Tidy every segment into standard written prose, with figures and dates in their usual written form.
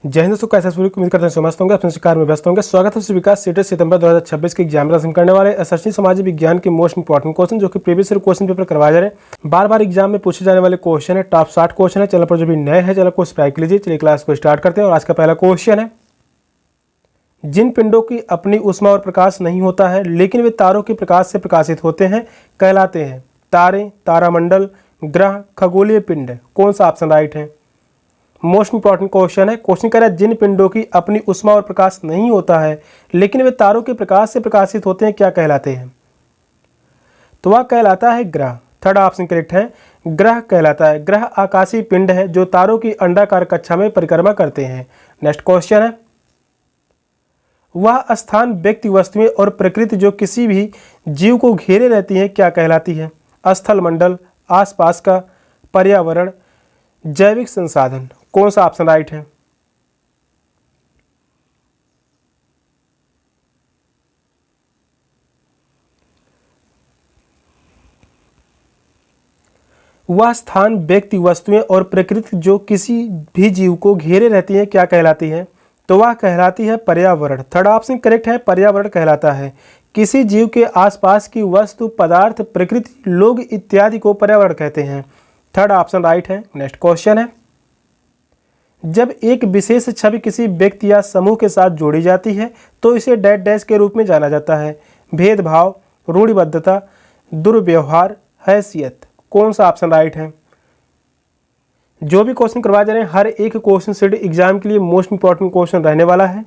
जय हिंद दोस्तों, कैसे सभी उम्मीद करते हैं समझते होंगे अपने शिकार में व्यस्त होंगे। स्वागत है विकास सीटेट सितंबर 2026 के एग्जाम करने वाले एसएससी सामाजिक विज्ञान के मोस्ट इंपॉर्टेंट क्वेश्चन जो कि प्रीवियस ईयर क्वेश्चन पेपर करवाए जा रहे हैं। बार बार एग्जाम में पूछे जाने वाले क्वेश्चन है, टॉप 60 क्वेश्चन है। चैनल पर जो भी नए हैं चैनल को सब्सक्राइब कीजिए। चलिए क्लास को स्टार्ट करते हैं और आज का पहला क्वेश्चन है, जिन पिंडों की अपनी ऊष्मा और प्रकाश नहीं होता है लेकिन वे तारों के प्रकाश से प्रकाशित होते हैं कहलाते हैं तारे, तारामंडल, ग्रह, खगोलीय पिंड। कौन सा ऑप्शन राइट है? मोस्ट इंपॉर्टेंट क्वेश्चन है। क्वेश्चन कह रहा है जिन पिंडों की अपनी ऊष्मा और प्रकाश नहीं होता है लेकिन वे तारों के प्रकाश से प्रकाशित होते हैं क्या कहलाते हैं? तो वह कहलाता है ग्रह। थर्ड ऑप्शन करेक्ट है, ग्रह कहलाता है। ग्रह आकाशीय पिंड है जो तारों की अंडाकार कक्षा में परिक्रमा करते हैं। नेक्स्ट क्वेश्चन है, वह स्थान, व्यक्ति, वस्तुएं और प्रकृति जो किसी भी जीव को घेरे रहती है क्या कहलाती है? स्थल मंडल, आसपास का पर्यावरण, जैविक संसाधन। कौन सा ऑप्शन राइट है? वह स्थान, व्यक्ति, वस्तुएं और प्रकृति जो किसी भी जीव को घेरे रहती है क्या कहलाती है? तो वह कहलाती है पर्यावरण। थर्ड ऑप्शन करेक्ट है, पर्यावरण कहलाता है। किसी जीव के आसपास की वस्तु, पदार्थ, प्रकृति, लोग इत्यादि को पर्यावरण कहते हैं। थर्ड ऑप्शन राइट है। नेक्स्ट क्वेश्चन है, जब एक विशेष छवि किसी व्यक्ति या समूह के साथ जोड़ी जाती है तो इसे डैश डैश के रूप में जाना जाता है। भेदभाव, रूढ़िबद्धता, दुर्व्यवहार, हैसियत। कौन सा ऑप्शन राइट है? जो भी क्वेश्चन करवाए जा रहे हैं हर एक क्वेश्चन सेट एग्जाम के लिए मोस्ट इंपॉर्टेंट क्वेश्चन रहने वाला है।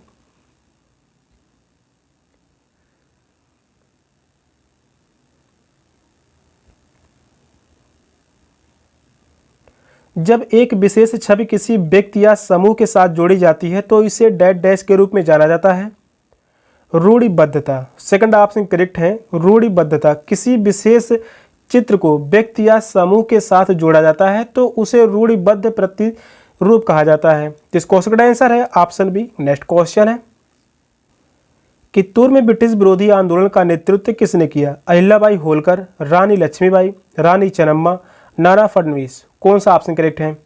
जब एक विशेष छवि किसी व्यक्ति या समूह के साथ जोड़ी जाती है तो इसे डैश डैश के रूप में जाना जाता है। रूढ़िबद्धता। सेकंड ऑप्शन करेक्ट है, रूढ़िबद्धता। किसी विशेष चित्र को व्यक्ति या समूह के साथ जोड़ा जाता है तो उसे रूढ़िबद्ध प्रतिरूप कहा जाता है। तो इस क्वेश्चन का आंसर है ऑप्शन बी। नेक्स्ट क्वेश्चन है, कित्तूर में ब्रिटिश विरोधी आंदोलन का नेतृत्व किसने किया? अहिल्याबाई होलकर, रानी लक्ष्मीबाई, रानी चेन्नम्मा, नाना फडणवीस। कौन सा ऑप्शन करेक्ट है?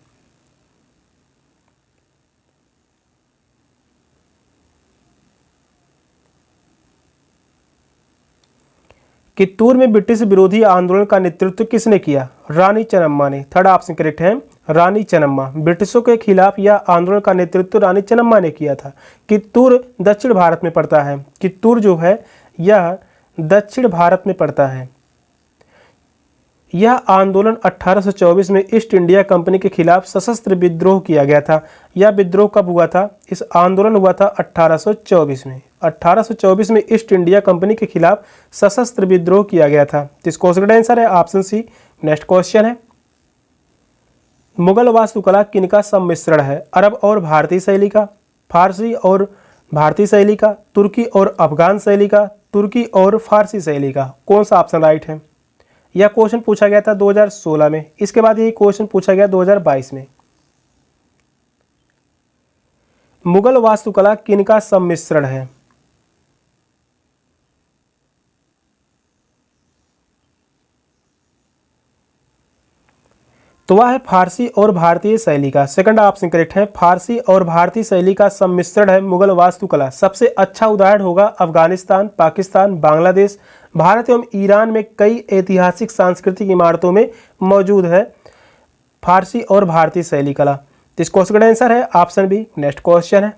कित्तूर में ब्रिटिश विरोधी आंदोलन का नेतृत्व किसने किया? रानी चेन्नम्मा ने। थर्ड ऑप्शन करेक्ट है, रानी चेन्नम्मा। ब्रिटिशों के खिलाफ यह आंदोलन का नेतृत्व रानी चेन्नम्मा ने किया था। कित्तूर दक्षिण भारत में पड़ता है। कित्तूर जो है यह दक्षिण भारत में पड़ता है। यह आंदोलन 1824 में ईस्ट इंडिया कंपनी के खिलाफ सशस्त्र विद्रोह किया गया था। यह विद्रोह कब हुआ था? इस आंदोलन हुआ था 1824 में। 1824 में ईस्ट इंडिया कंपनी के खिलाफ सशस्त्र विद्रोह किया गया था। तो इस क्वेश्चन का आंसर है ऑप्शन सी। नेक्स्ट क्वेश्चन है, मुगल वास्तुकला किनका सम्मिश्रण है? अरब और भारतीय शैली का, फारसी और भारतीय शैली का, तुर्की और अफगान शैली का, तुर्की और फारसी शैली का। कौन सा ऑप्शन राइट है? यह क्वेश्चन पूछा गया था 2016 में। इसके बाद यही क्वेश्चन पूछा गया 2022 में। मुगल वास्तुकला किनका सम्मिश्रण है? तो वह है फारसी और भारतीय शैली का। सेकंड ऑप्शन करेक्ट है, फारसी और भारतीय शैली का सम्मिश्रण है मुगल वास्तुकला। सबसे अच्छा उदाहरण होगा अफगानिस्तान, पाकिस्तान, बांग्लादेश, भारत एवं ईरान में कई ऐतिहासिक सांस्कृतिक इमारतों में मौजूद है फारसी और भारतीय शैली कला। तो इस क्वेश्चन का आंसर है ऑप्शन बी। नेक्स्ट क्वेश्चन है,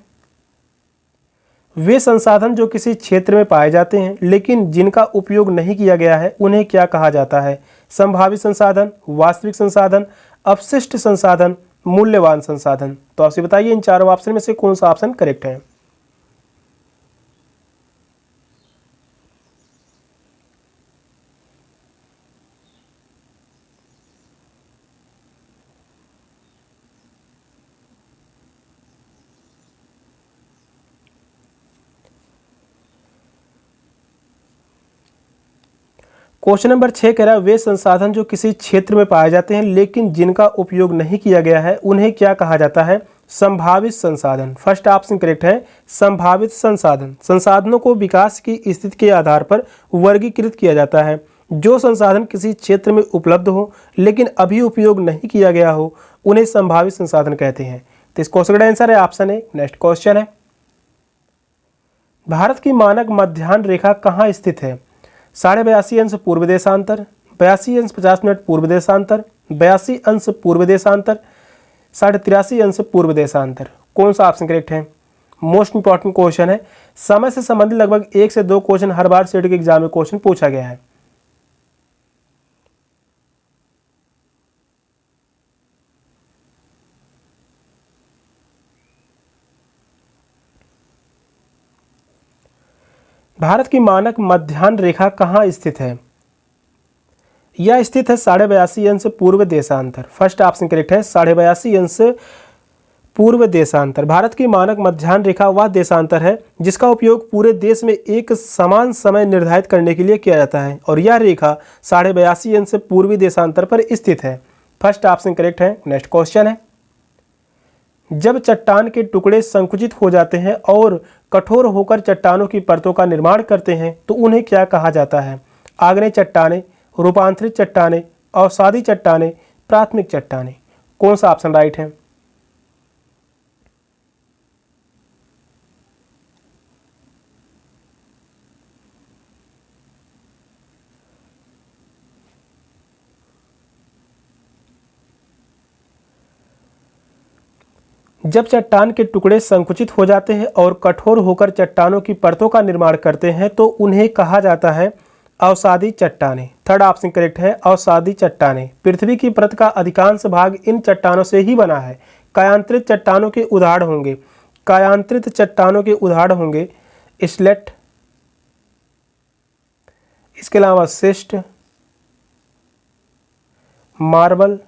वे संसाधन जो किसी क्षेत्र में पाए जाते हैं लेकिन जिनका उपयोग नहीं किया गया है उन्हें क्या कहा जाता है? संभावित संसाधन, वास्तविक संसाधन, अपशिष्ट संसाधन, मूल्यवान संसाधन। तो आपसे बताइए इन चारों ऑप्शन में से कौन सा ऑप्शन करेक्ट है? क्वेश्चन नंबर 6 कह रहा है वे संसाधन जो किसी क्षेत्र में पाए जाते हैं लेकिन जिनका उपयोग नहीं किया गया है उन्हें क्या कहा जाता है? संभावित संसाधन। फर्स्ट ऑप्शन करेक्ट है, संभावित संसाधन। संसाधनों को विकास की स्थिति के आधार पर वर्गीकृत किया जाता है। जो संसाधन किसी क्षेत्र में उपलब्ध हो लेकिन अभी उपयोग नहीं किया गया हो उन्हें संभावित संसाधन कहते हैं। तो इस क्वेश्चन का आंसर है ऑप्शन ए। नेक्स्ट क्वेश्चन है, भारत की मानक मध्याह्न रेखा कहाँ स्थित है? 82.5 पूर्व देशांतर, 82 50 मिनट पूर्व देशांतर, 82 पूर्व देशांतर, 83.5 पूर्व देशांतर। कौन सा ऑप्शन करेक्ट है? मोस्ट इंपॉर्टेंट क्वेश्चन है। समय से संबंधित लगभग 1 से 2 क्वेश्चन हर बार सेट के एग्जाम में क्वेश्चन पूछा गया है। भारत की मानक मध्याह्न रेखा कहाँ स्थित है? यह स्थित है 82.5 पूर्व देशांतर। फर्स्ट ऑप्शन करेक्ट है, 82.5 पूर्व देशांतर। भारत की मानक मध्याह्न रेखा वह देशांतर है जिसका उपयोग पूरे देश में एक समान समय निर्धारित करने के लिए किया जाता है और यह रेखा 82.5 पूर्वी देशांतर पर स्थित है। फर्स्ट ऑप्शन करेक्ट है। नेक्स्ट क्वेश्चन है, जब चट्टान के टुकड़े संकुचित हो जाते हैं और कठोर होकर चट्टानों की परतों का निर्माण करते हैं तो उन्हें क्या कहा जाता है? आग्नेय चट्टानें, रूपांतरित चट्टानें, अवसादी चट्टानें, प्राथमिक चट्टानें। कौन सा ऑप्शन राइट है? जब चट्टान के टुकड़े संकुचित हो जाते हैं और कठोर होकर चट्टानों की परतों का निर्माण करते हैं तो उन्हें कहा जाता है अवसादी चट्टानें। थर्ड ऑप्शन करेक्ट है, अवसादी चट्टानें। पृथ्वी की परत का अधिकांश भाग इन चट्टानों से ही बना है। कायांतरित चट्टानों के उदाहरण होंगे, कायांतरित चट्टानों के उदाहरण होंगे स्लेट, इसके अलावा शिस्ट, मार्बल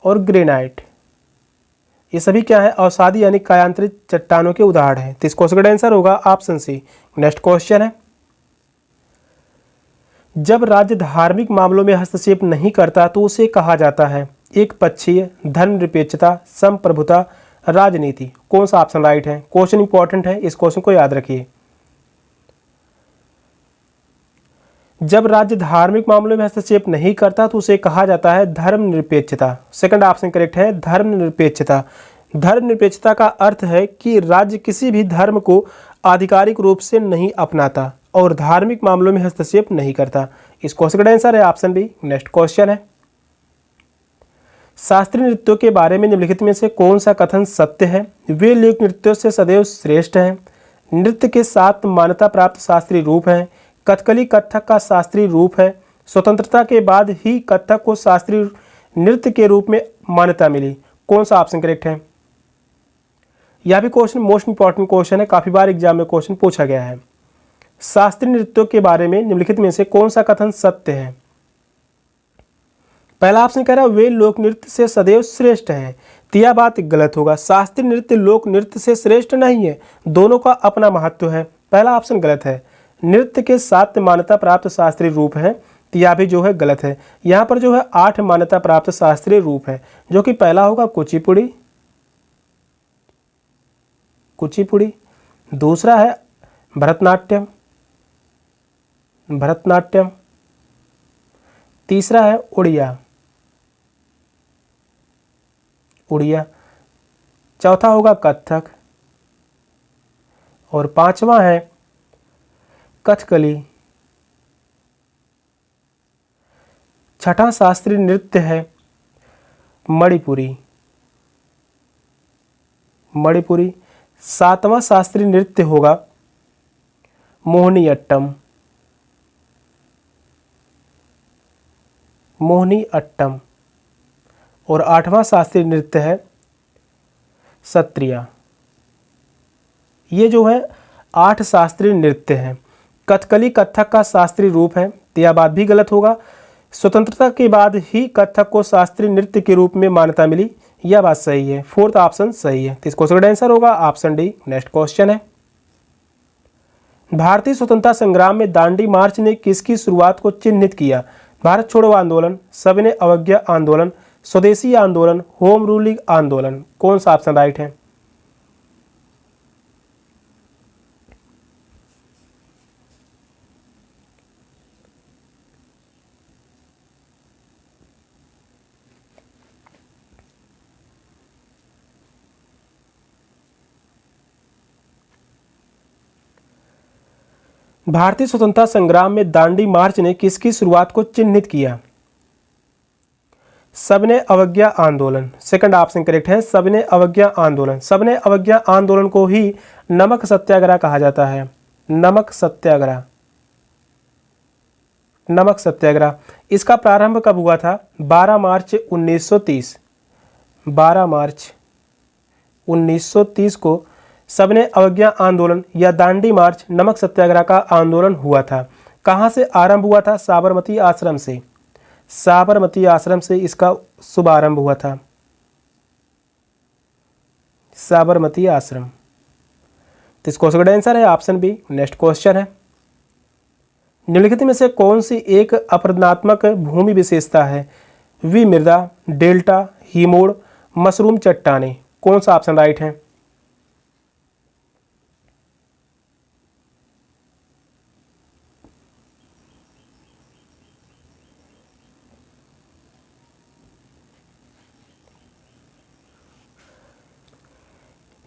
और ग्रेनाइट। ये सभी क्या है? अवसादी यानी कायांतरित चट्टानों के उदाहरण हैं। तो इस क्वेश्चन का आंसर होगा ऑप्शन सी। नेक्स्ट क्वेश्चन है, जब राज्य धार्मिक मामलों में हस्तक्षेप नहीं करता तो उसे कहा जाता है एक पक्षीय, धर्मनिरपेक्षता, संप्रभुता, राजनीति। कौन सा ऑप्शन राइट है? क्वेश्चन इंपॉर्टेंट है, इस क्वेश्चन को याद रखिए। जब राज्य धार्मिक मामलों में हस्तक्षेप नहीं करता तो उसे कहा जाता है धर्मनिरपेक्षता। सेकंड ऑप्शन करेक्ट है, धर्मनिरपेक्षता। धर्मनिरपेक्षता का अर्थ है कि राज्य किसी भी धर्म को आधिकारिक रूप से नहीं अपनाता और धार्मिक मामलों में हस्तक्षेप नहीं करता। इस क्वेश्चन का आंसर है ऑप्शन बी। नेक्स्ट क्वेश्चन है, शास्त्रीय नृत्यों के बारे में निम्नलिखित में से कौन सा कथन सत्य है? वे लोक नृत्यों से सदैव श्रेष्ठ हैं। नृत्य के 7 मान्यता प्राप्त शास्त्रीय रूप हैं। कथकली कथक का शास्त्रीय रूप है। स्वतंत्रता के बाद ही कथक को शास्त्रीय नृत्य के रूप में मान्यता मिली। कौन सा ऑप्शन करेक्ट है? यह भी क्वेश्चन मोस्ट इंपॉर्टेंट क्वेश्चन है, काफी बार एग्जाम में क्वेश्चन पूछा गया है। शास्त्रीय नृत्यों के बारे में निम्नलिखित में से कौन सा कथन सत्य है? पहला ऑप्शन कह रहा है वे लोक नृत्य से सदैव श्रेष्ठ हैं, तो यह बात गलत होगा। शास्त्रीय नृत्य लोक नृत्य से श्रेष्ठ नहीं है, दोनों का अपना महत्व है। पहला ऑप्शन गलत है। नृत्य के 7 मान्यता प्राप्त शास्त्रीय रूप हैं, तो यह भी जो है गलत है। यहाँ पर जो है 8 मान्यता प्राप्त शास्त्रीय रूप है, जो कि पहला होगा कुचिपुड़ी, कुचिपुड़ी। दूसरा है भरतनाट्यम, भरतनाट्यम। तीसरा है उड़िया, उड़िया। चौथा होगा कथक और 5वां है कथकली। छठा शास्त्रीय नृत्य है मणिपुरी, मणिपुरी। 7वां शास्त्रीय नृत्य होगा मोहिनीअट्टम, मोहिनीअट्टम। और 8वां शास्त्रीय नृत्य है सत्रिया। ये जो है 8 शास्त्रीय नृत्य हैं। कथकली कथक का शास्त्रीय रूप है, तो यह बात भी गलत होगा। स्वतंत्रता के बाद ही कथक को शास्त्रीय नृत्य के रूप में मान्यता मिली, यह बात सही है। फोर्थ ऑप्शन सही है, तो इस क्वेश्चन का आंसर होगा ऑप्शन डी। नेक्स्ट क्वेश्चन है, भारतीय स्वतंत्रता संग्राम में दांडी मार्च ने किसकी शुरुआत को चिन्हित किया? भारत छोड़ो आंदोलन, सविनय अवज्ञा आंदोलन, स्वदेशी आंदोलन, होम रूलिंग आंदोलन। कौन सा ऑप्शन राइट है? भारतीय स्वतंत्रता संग्राम में दांडी मार्च ने किसकी शुरुआत को चिन्हित किया? सबने अवज्ञा आंदोलन। सेकंड ऑप्शन करेक्ट है, सबने अवज्ञा आंदोलन। सबने अवज्ञा आंदोलन को ही नमक सत्याग्रह कहा जाता है। नमक सत्याग्रह, नमक सत्याग्रह। इसका प्रारंभ कब हुआ था? 12 मार्च 1930। 12 मार्च 1930 को सबने अवज्ञा आंदोलन या दांडी मार्च नमक सत्याग्रह का आंदोलन हुआ था। कहाँ से आरंभ हुआ था? साबरमती आश्रम से। साबरमती आश्रम से इसका शुभारंभ हुआ था। साबरमती आश्रम। तो इस क्वेश्चन का आंसर है ऑप्शन बी। नेक्स्ट क्वेश्चन है, निम्नलिखित में से कौन सी एक अपरदनात्मक भूमि विशेषता है? वी मृदा, डेल्टा, हिमोड़, मशरूम चट्टाने। कौन सा ऑप्शन राइट है?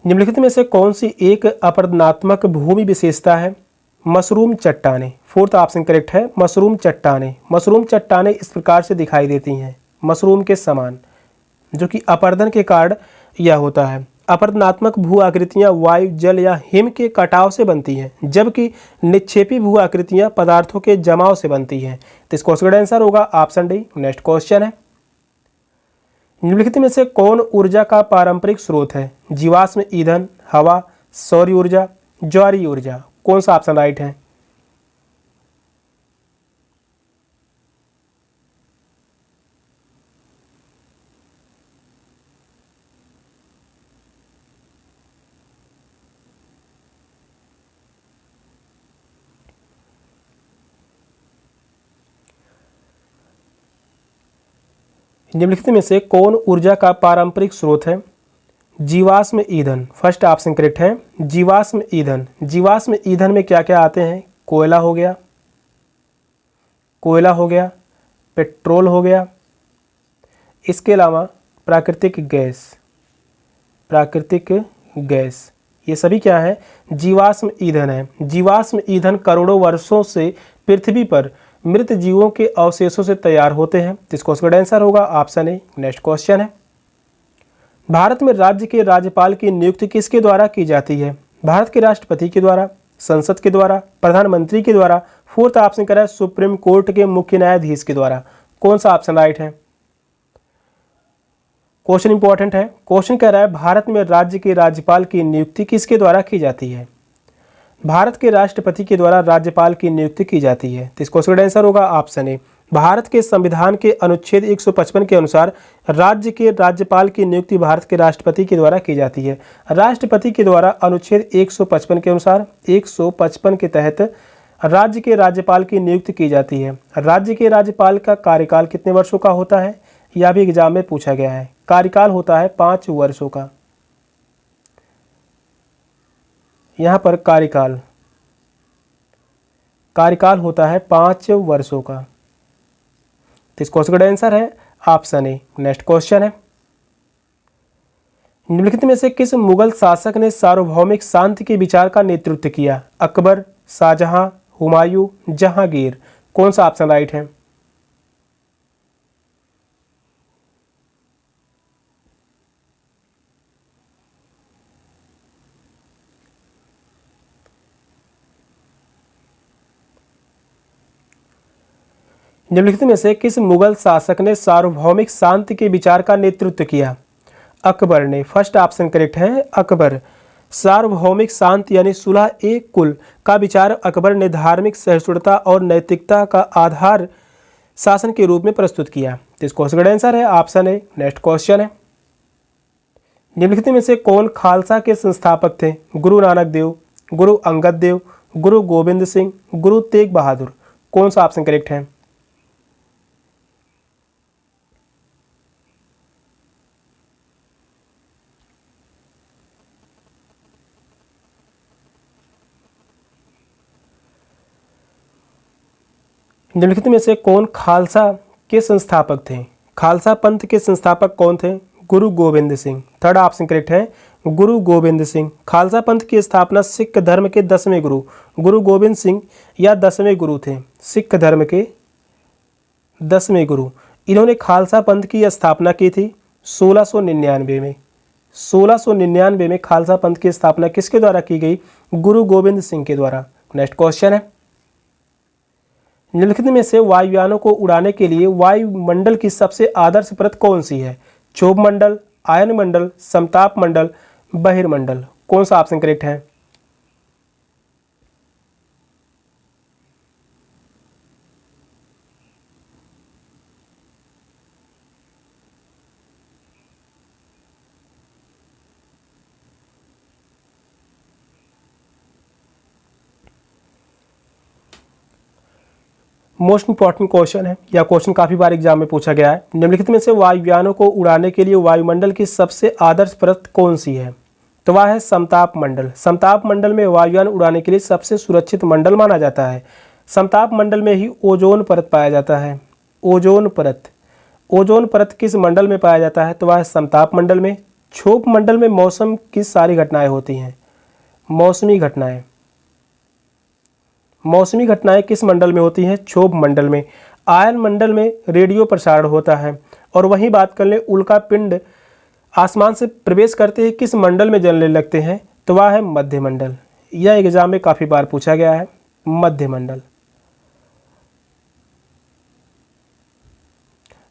निम्नलिखित में से कौन सी एक अपरदनात्मक भूमि विशेषता है? मशरूम चट्टाने। फोर्थ ऑप्शन करेक्ट है, मशरूम चट्टाने। मशरूम चट्टाने इस प्रकार से दिखाई देती हैं, मशरूम के समान, जो कि अपरदन के कारण यह होता है। अपरदनात्मक भू आकृतियाँ वायु, जल या हिम के कटाव से बनती हैं, जबकि निक्षेपी भू आकृतियाँ पदार्थों के जमाव से बनती हैं। तो इस क्वेश्चन का आंसर होगा ऑप्शन डी। नेक्स्ट क्वेश्चन है, निम्नलिखित में से कौन ऊर्जा का पारंपरिक स्रोत है? जीवाश्म ईंधन, हवा, सौर ऊर्जा, ज्वारीय ऊर्जा। कौन सा ऑप्शन राइट है? निम्नलिखित में से कौन ऊर्जा का पारंपरिक स्रोत है? जीवाश्म ईंधन। फर्स्ट ऑप्शन करेक्ट है, जीवाश्म ईंधन। जीवाश्म ईंधन में क्या क्या आते हैं? कोयला हो गया, कोयला हो गया, पेट्रोल हो गया, इसके अलावा प्राकृतिक गैस, प्राकृतिक गैस, ये सभी क्या है? जीवाश्म ईंधन है। जीवाश्म ईंधन करोड़ों वर्षों से पृथ्वी पर मृत जीवों के अवशेषों से तैयार होते हैं। इस क्वेश्चन का आंसर होगा ऑप्शन ए। नेक्स्ट क्वेश्चन है, भारत में राज्य के राज्यपाल की नियुक्ति किसके द्वारा की जाती है? भारत के राष्ट्रपति के द्वारा, संसद के द्वारा, प्रधानमंत्री के द्वारा। फोर्थ ऑप्शन कह रहा है सुप्रीम कोर्ट के मुख्य न्यायाधीश के द्वारा। कौन सा ऑप्शन राइट है? क्वेश्चन इंपॉर्टेंट है। क्वेश्चन कह रहा है भारत में राज्य के राज्यपाल की नियुक्ति किसके द्वारा की जाती है? भारत के राष्ट्रपति के द्वारा राज्यपाल की नियुक्ति की जाती है। तो इस क्वेश्चन का आंसर होगा ऑप्शन ए। भारत के संविधान के अनुच्छेद 155 के अनुसार राज्य के राज्यपाल की नियुक्ति भारत के राष्ट्रपति के द्वारा की जाती है। राष्ट्रपति के द्वारा अनुच्छेद 155 के अनुसार 155 के तहत राज्य के राज्यपाल की नियुक्ति की जाती है। राज्य के राज्यपाल का कार्यकाल कितने वर्षों का होता है? यह भी एग्जाम में पूछा गया है। कार्यकाल होता है 5 वर्षों का। यहाँ पर कार्यकाल होता है 5 वर्षों का। तो इस क्वेश्चन का आंसर है ऑप्शन ए। नेक्स्ट क्वेश्चन है, निम्नलिखित में से किस मुगल शासक ने सार्वभौमिक शांति के विचार का नेतृत्व किया? अकबर, शाहजहां, हुमायूं, जहांगीर। कौन सा ऑप्शन राइट है? निम्नलिखित में से किस मुगल शासक ने सार्वभौमिक शांति के विचार का नेतृत्व किया? अकबर ने। फर्स्ट ऑप्शन करेक्ट है, अकबर। सार्वभौमिक शांति यानी सुलह एक कुल का विचार अकबर ने धार्मिक सहिष्णुता और नैतिकता का आधार शासन के रूप में प्रस्तुत किया। तो इस क्वेश्चन का आंसर है ऑप्शन ए। नेक्स्ट क्वेश्चन है, निम्नलिखित में से कौन खालसा के संस्थापक थे? गुरु नानक देव, गुरु अंगद देव, गुरु गोविंद सिंह, गुरु तेग बहादुर। कौन सा ऑप्शन करेक्ट है? निम्नलिखित में से कौन खालसा के संस्थापक थे? खालसा पंथ के संस्थापक कौन थे? गुरु Govind Singh. Third option correct है, गुरु गोबिंद सिंह। खालसा पंथ की स्थापना सिख धर्म के 10वें गुरु गुरु गोबिंद सिंह या 10वें गुरु थे, सिख धर्म के 10वें गुरु। इन्होंने खालसा पंथ की स्थापना की थी 1699 में। 1699 में खालसा पंथ की स्थापना किसके द्वारा की गई? गुरु गोबिंद सिंह के द्वारा। नेक्स्ट क्वेश्चन है, निम्नलिखित में से वायुयानों को उड़ाने के लिए वायुमंडल की सबसे आदर्श परत कौन सी है? क्षोभ मंडल, आयन मंडल, समताप मंडल, बहिर्मंडल। कौन सा ऑप्शन करेक्ट है? मोस्ट इंपॉर्टेंट क्वेश्चन है, या क्वेश्चन काफी बार एग्जाम में पूछा गया है। निम्नलिखित में से वायुयानों को उड़ाने के लिए वायुमंडल की सबसे आदर्श परत कौन सी है? तो वह है समताप मंडल। समताप मंडल में वायुयान उड़ाने के लिए सबसे सुरक्षित मंडल माना जाता है। समताप मंडल में ही ओजोन परत पाया जाता है। ओजोन परत, ओजोन परत किस मंडल में पाया जाता है? तो वह है समताप मंडल में। क्षोभ मंडल में मौसम की सारी घटनाएं होती हैं, मौसमी घटनाएं। मौसमी घटनाएं किस मंडल में होती हैं? क्षोभ मंडल में। आयन मंडल में रेडियो प्रसारण होता है। और वहीं बात कर ले, उल्का पिंड आसमान से प्रवेश करते ही किस मंडल में जलने लगते हैं? तो वह है मध्य मंडल। यह एग्जाम में काफी बार पूछा गया है, मध्य मंडल।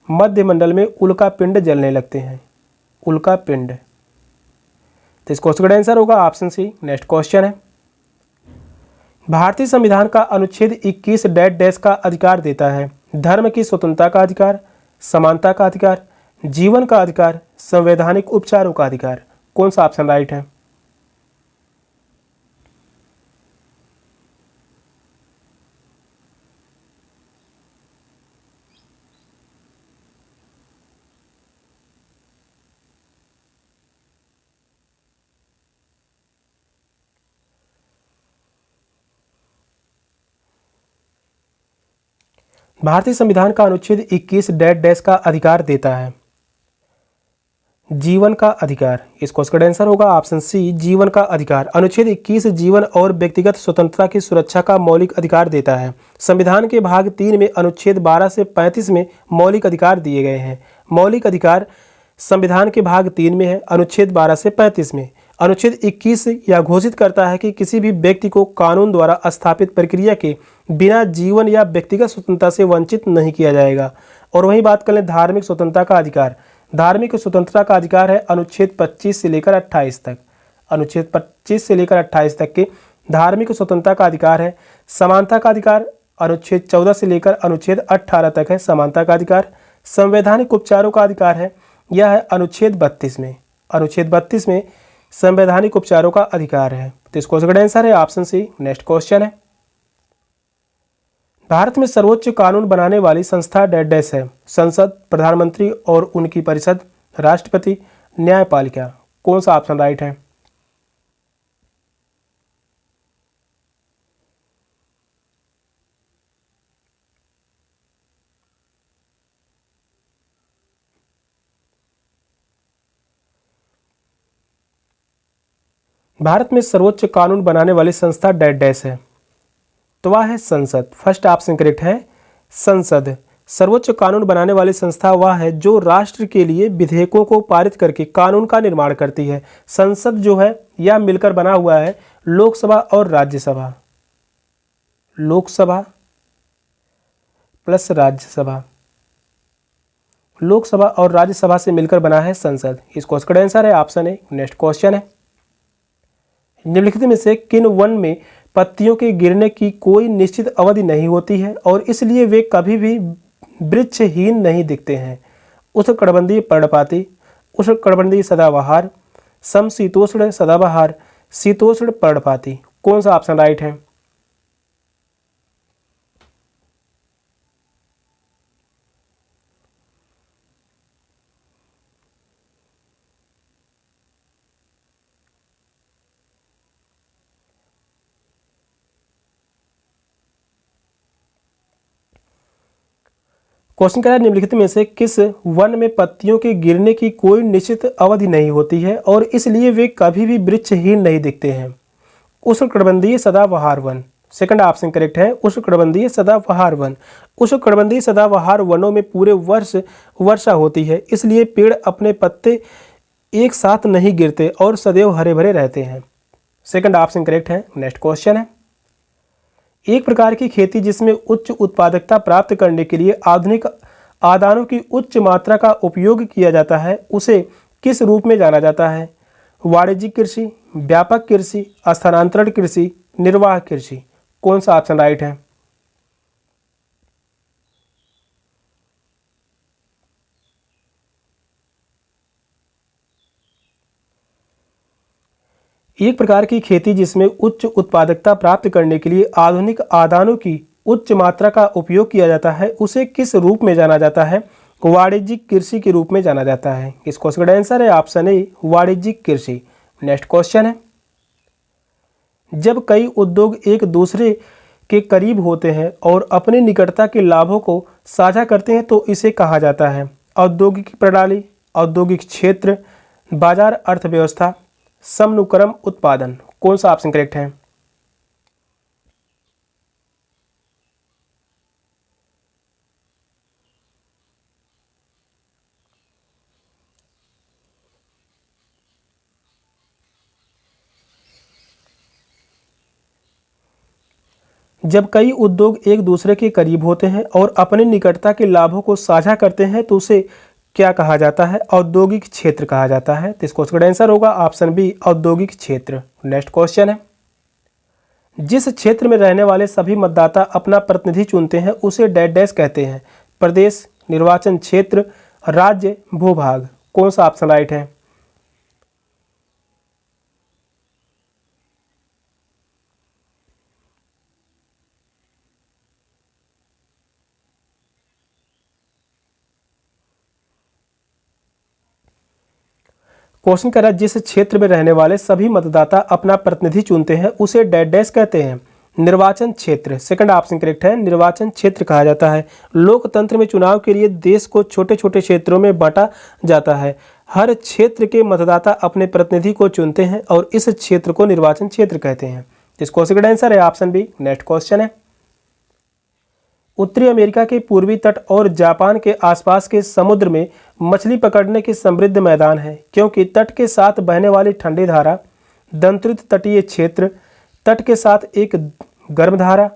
मध्य मंडल में उल्का पिंड जलने लगते हैं, उल्का पिंड। तो इस क्वेश्चन का आंसर होगा ऑप्शन सी। नेक्स्ट क्वेश्चन है, भारतीय संविधान का अनुच्छेद 21 डैश डैश का अधिकार देता है? धर्म की स्वतंत्रता का अधिकार, समानता का अधिकार, जीवन का अधिकार, संवैधानिक उपचारों का अधिकार। कौन सा ऑप्शन राइट है? भारतीय संविधान का अनुच्छेद 21 डैश डैश का अधिकार देता है जीवन का अधिकार। इस क्वेश्चन का आंसर होगा ऑप्शन सी, जीवन का अधिकार। अनुच्छेद 21 जीवन और व्यक्तिगत स्वतंत्रता की सुरक्षा का मौलिक अधिकार देता है। संविधान के भाग 3 में अनुच्छेद 12 से 35 में मौलिक अधिकार दिए गए हैं। मौलिक अधिकार संविधान के भाग 3 में है, अनुच्छेद 12 से 35 में। अनुच्छेद 21 यह घोषित करता है कि किसी भी व्यक्ति को कानून द्वारा स्थापित प्रक्रिया के बिना जीवन या व्यक्तिगत स्वतंत्रता से वंचित नहीं किया जाएगा। और वहीं बात करें धार्मिक स्वतंत्रता का अधिकार। धार्मिक स्वतंत्रता का अधिकार है अनुच्छेद 25 से लेकर 28 तक। अनुच्छेद 25 से लेकर 28 तक के धार्मिक स्वतंत्रता का अधिकार है। समानता का अधिकार अनुच्छेद 14 से लेकर अनुच्छेद 18 तक है, समानता का अधिकार। संवैधानिक उपचारों का अधिकार है, यह है अनुच्छेद 32 में। अनुच्छेद 32 में संवैधानिक उपचारों का अधिकार है। तो इस क्वेश्चन का आंसर है ऑप्शन सी। नेक्स्ट क्वेश्चन है, भारत में सर्वोच्च कानून बनाने वाली संस्था डैश डैश है? संसद, प्रधानमंत्री और उनकी परिषद, राष्ट्रपति, न्यायपालिका। कौन सा ऑप्शन राइट है? भारत में सर्वोच्च कानून बनाने वाली संस्था डैश डैश है, तो वह है संसद। फर्स्ट ऑप्शन करेक्ट है, संसद। सर्वोच्च कानून बनाने वाली संस्था वह है जो राष्ट्र के लिए विधेयकों को पारित करके कानून का निर्माण करती है। संसद जो है यह मिलकर बना हुआ है लोकसभा और राज्यसभा, लोकसभा प्लस राज्यसभा, लोकसभा और राज्यसभा से मिलकर बना है संसद। इस क्वेश्चन का आंसर है ऑप्शन ए। नेक्स्ट क्वेश्चन है, निम्नलिखित में से किन वन में पत्तियों के गिरने की कोई निश्चित अवधि नहीं होती है और इसलिए वे कभी भी वृक्षहीन नहीं दिखते हैं? उष्णकटिबंधीय पर्णपाती, उष्णकटिबंधीय सदाबहार, समशीतोष्ण सदाबहार, शीतोष्ण पर्णपाती। कौन सा ऑप्शन राइट है? क्वेश्चन कह रहा है निम्नलिखित में से किस वन में पत्तियों के गिरने की कोई निश्चित अवधि नहीं होती है और इसलिए वे कभी भी वृक्षहीन नहीं दिखते हैं। उष्णकटिबंधीय सदाबहार वन। सेकंड ऑप्शन करेक्ट है, उष्णकटिबंधीय सदाबहार वन। उष्णकटिबंधीय सदाबहार वनों में पूरे वर्ष वर्षा होती है, इसलिए पेड़ अपने पत्ते एक साथ नहीं गिरते और सदैव हरे भरे रहते हैं। सेकंड ऑप्शन करेक्ट है। नेक्स्ट क्वेश्चन है, एक प्रकार की खेती जिसमें उच्च उत्पादकता प्राप्त करने के लिए आधुनिक आदानों की उच्च मात्रा का उपयोग किया जाता है, उसे किस रूप में जाना जाता है? वाणिज्यिक कृषि, व्यापक कृषि, स्थानांतरण कृषि, निर्वाह कृषि। कौन सा ऑप्शन राइट है? एक प्रकार की खेती जिसमें उच्च उत्पादकता प्राप्त करने के लिए आधुनिक आदानों की उच्च मात्रा का उपयोग किया जाता है, उसे किस रूप में जाना जाता है? वाणिज्यिक कृषि के रूप में जाना जाता है। इस क्वेश्चन का आंसर है ऑप्शन ए, वाणिज्यिक कृषि। नेक्स्ट क्वेश्चन है, जब कई उद्योग एक दूसरे के करीब होते हैं और अपनी निकटता के लाभों को साझा करते हैं तो इसे कहा जाता है? औद्योगिक प्रणाली, औद्योगिक क्षेत्र, बाजार अर्थव्यवस्था, समनुक्रम उत्पादन। कौन सा ऑप्शन करेक्ट है? जब कई उद्योग एक दूसरे के करीब होते हैं और अपनी निकटता के लाभों को साझा करते हैं तो उसे क्या कहा जाता है? औद्योगिक क्षेत्र कहा जाता है। तो इस क्वेश्चन का आंसर होगा ऑप्शन बी, औद्योगिक क्षेत्र। नेक्स्ट क्वेश्चन है, जिस क्षेत्र में रहने वाले सभी मतदाता अपना प्रतिनिधि चुनते हैं उसे डैश डैश कहते हैं? प्रदेश, निर्वाचन क्षेत्र, राज्य, भूभाग। कौन सा ऑप्शन राइट है? क्वेश्चन कह रहा है जिस क्षेत्र में रहने वाले सभी मतदाता अपना प्रतिनिधि चुनते हैं उसे डैश डैश कहते हैं? निर्वाचन क्षेत्र। सेकंड ऑप्शन करेक्ट है, निर्वाचन क्षेत्र कहा जाता है। लोकतंत्र में चुनाव के लिए देश को छोटे छोटे क्षेत्रों में बांटा जाता है। हर क्षेत्र के मतदाता अपने प्रतिनिधि को चुनते हैं और इस क्षेत्र को निर्वाचन क्षेत्र कहते हैं। इस क्वेश्चन का आंसर है ऑप्शन बी। नेक्स्ट क्वेश्चन है, उत्तरी अमेरिका के पूर्वी तट और जापान के आसपास के समुद्र में मछली पकड़ने के समृद्ध मैदान है, क्योंकि तट के साथ बहने वाली ठंडी धारा, दंत्रित तटीय क्षेत्र, तट के साथ एक गर्म धारा,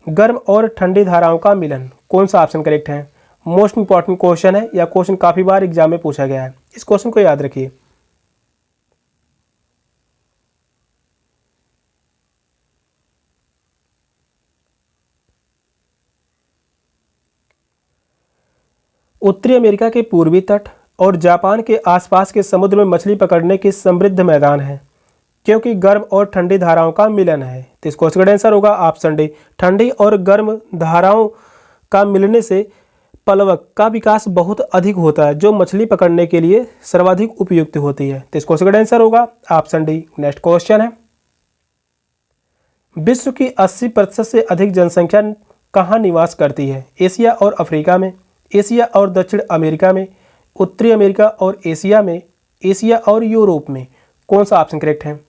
गर्म और ठंडी धाराओं का मिलन। कौन सा ऑप्शन करेक्ट है? मोस्ट इंपॉर्टेंट क्वेश्चन है, या क्वेश्चन काफी बार एग्जाम में पूछा गया है। इस क्वेश्चन को याद रखिए। उत्तरी अमेरिका के पूर्वी तट और जापान के आसपास के समुद्र में मछली पकड़ने के समृद्ध मैदान है, क्योंकि गर्म और ठंडी धाराओं का मिलन है। तो इस क्वेश्चन का आंसर होगा ऑप्शन डी, ठंडी और गर्म धाराओं का मिलने से पलवक का विकास बहुत अधिक होता है, जो मछली पकड़ने के लिए सर्वाधिक उपयुक्त होती है। तो इस क्वेश्चन का आंसर होगा ऑप्शन डी। नेक्स्ट क्वेश्चन है, विश्व की 80% से अधिक जनसंख्या कहाँ निवास करती है? एशिया और अफ्रीका में, एशिया और दक्षिण अमेरिका में, उत्तरी अमेरिका और एशिया में, एशिया और यूरोप में। कौन सा ऑप्शन करेक्ट है?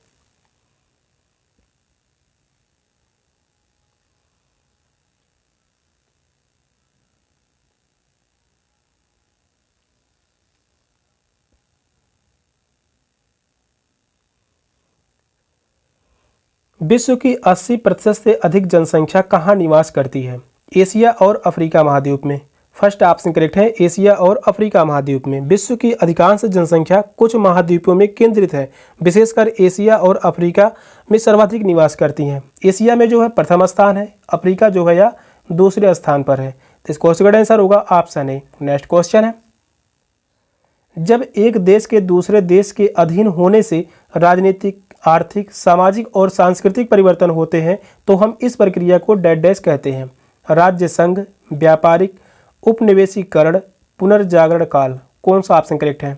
विश्व की 80% से अधिक जनसंख्या कहाँ निवास करती है? एशिया और अफ्रीका महाद्वीप में। फर्स्ट ऑप्शन करेक्ट है, एशिया और अफ्रीका महाद्वीप में। विश्व की अधिकांश जनसंख्या कुछ महाद्वीपों में केंद्रित है, विशेषकर एशिया और अफ्रीका में सर्वाधिक निवास करती हैं। एशिया में जो है प्रथम स्थान है, अफ्रीका जो है या दूसरे स्थान पर है। तो इस क्वेश्चन का आंसर होगा ऑप्शन ए। नेक्स्ट क्वेश्चन है, जब एक देश के दूसरे देश के अधीन होने से राजनीतिक, आर्थिक, सामाजिक और सांस्कृतिक परिवर्तन होते हैं तो हम इस प्रक्रिया को डैश डैश कहते हैं? राज्य संघ, व्यापारिक, उपनिवेशीकरण, पुनर्जागरण काल। कौन सा ऑप्शन करेक्ट है?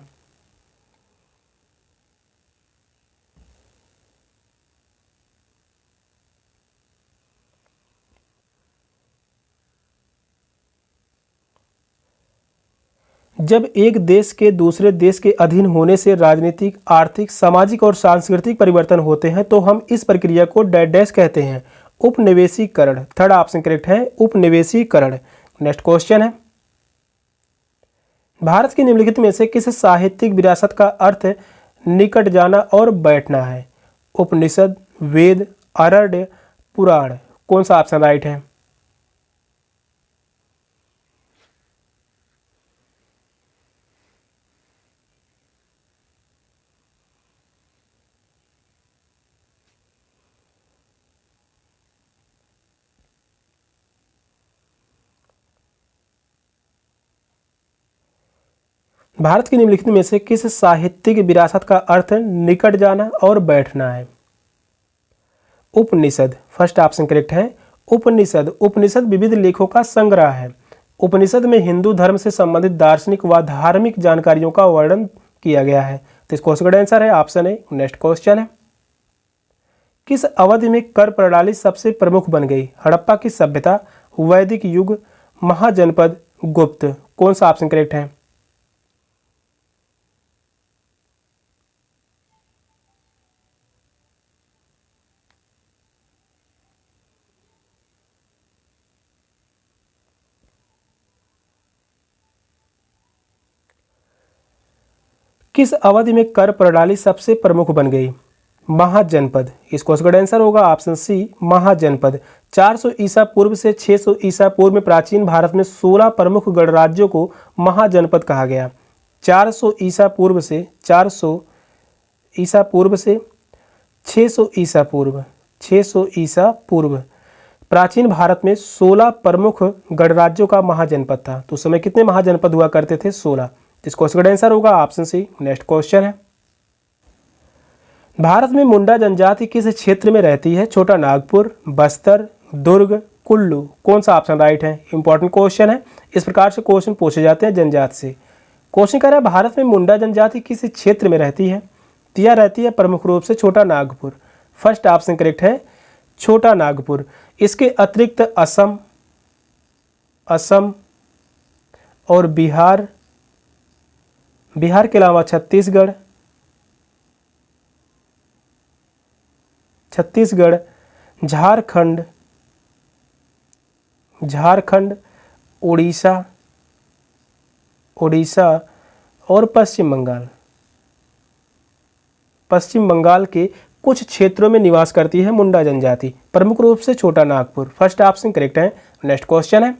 जब एक देश के दूसरे देश के अधीन होने से राजनीतिक, आर्थिक, सामाजिक और सांस्कृतिक परिवर्तन होते हैं तो हम इस प्रक्रिया को डैश डैश कहते हैं, उपनिवेशीकरण। थर्ड ऑप्शन करेक्ट है, उपनिवेशीकरण। नेक्स्ट क्वेश्चन है, भारत की निम्नलिखित में से किस साहित्यिक विरासत का अर्थ निकट जाना और बैठना है? उपनिषद, वेद, आरण्य, पुराण। कौन सा ऑप्शन राइट है? भारत की निम्नलिखित में से किस साहित्यिक विरासत का अर्थ निकट जाना और बैठना है? उपनिषद। फर्स्ट ऑप्शन करेक्ट है, उपनिषद। उपनिषद विविध लेखों का संग्रह है। उपनिषद में हिंदू धर्म से संबंधित दार्शनिक व धार्मिक जानकारियों का वर्णन किया गया है। तो इस क्वेश्चन का आंसर है ऑप्शन ए। नेक्स्ट क्वेश्चन है, किस अवधि में कर प्रणाली सबसे प्रमुख बन गई? हड़प्पा की सभ्यता, वैदिक युग, महाजनपद, गुप्त। कौन सा ऑप्शन करेक्ट है? किस अवधि में कर प्रणाली सबसे प्रमुख बन गई? महाजनपद। इस क्वेश्चन का आंसर होगा ऑप्शन सी, महाजनपद। 400 ईसा पूर्व से 600 ईसा पूर्व में प्राचीन भारत में 16 प्रमुख गणराज्यों को महाजनपद कहा गया। 400 ईसा पूर्व से 600 ईसा पूर्व प्राचीन भारत में 16 प्रमुख गणराज्यों का महाजनपद था। तो उस समय कितने महाजनपद हुआ करते थे? 16। इस क्वेश्चन का आंसर होगा ऑप्शन सी। नेक्स्ट क्वेश्चन है, भारत में मुंडा जनजाति किस क्षेत्र में रहती है? छोटा नागपुर, बस्तर, दुर्ग, कुल्लू। कौन सा ऑप्शन राइट है? इंपॉर्टेंट क्वेश्चन है। इस प्रकार से क्वेश्चन पूछे जाते हैं जनजाति से। क्वेश्चन कह रहा है भारत में मुंडा जनजाति किस क्षेत्र में रहती है? तो यह रहती है प्रमुख रूप से छोटा नागपुर। फर्स्ट ऑप्शन करेक्ट है, छोटा नागपुर। इसके अतिरिक्त असम और बिहार के अलावा छत्तीसगढ़, झारखंड, उड़ीसा और पश्चिम बंगाल के कुछ क्षेत्रों में निवास करती है मुंडा जनजाति, प्रमुख रूप से छोटा नागपुर। फर्स्ट ऑप्शन करेक्ट है। नेक्स्ट क्वेश्चन है,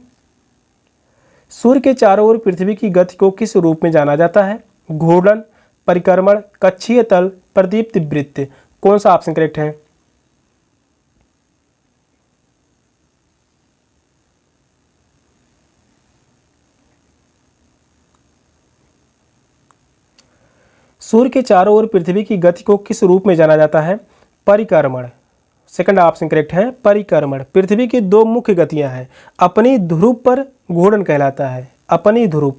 सूर्य के चारों ओर पृथ्वी की गति को किस रूप में जाना जाता है? घूर्णन, परिक्रमण, कक्षीय तल, प्रदीप्त वृत्त। कौन सा ऑप्शन करेक्ट है? सूर्य के चारों ओर पृथ्वी की गति को किस रूप में जाना जाता है? परिक्रमण। सेकंड ऑप्शन करेक्ट है, परिक्रमण। पृथ्वी की दो मुख्य गतियां हैं। अपनी ध्रुव पर घूर्णन कहलाता है, अपनी ध्रुव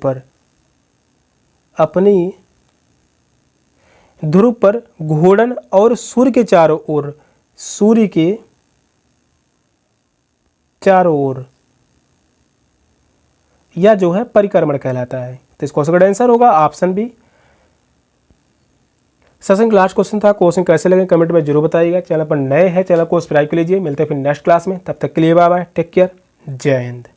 पर घूर्णन, और सूर्य के चारों ओर यह जो है परिक्रमण कहलाता है। तो इस क्वेश्चन का आंसर होगा ऑप्शन बी। सेशन का लास्ट क्वेश्चन था। क्वेश्चन कैसे लगे कमेंट में जरूर बताइएगा। चैनल पर नए हैं, चैनल को सब्सक्राइब कर लीजिए। मिलते हैं फिर नेक्स्ट क्लास में, तब तक के लिए बाय बाय, टेक केयर, जय हिंद।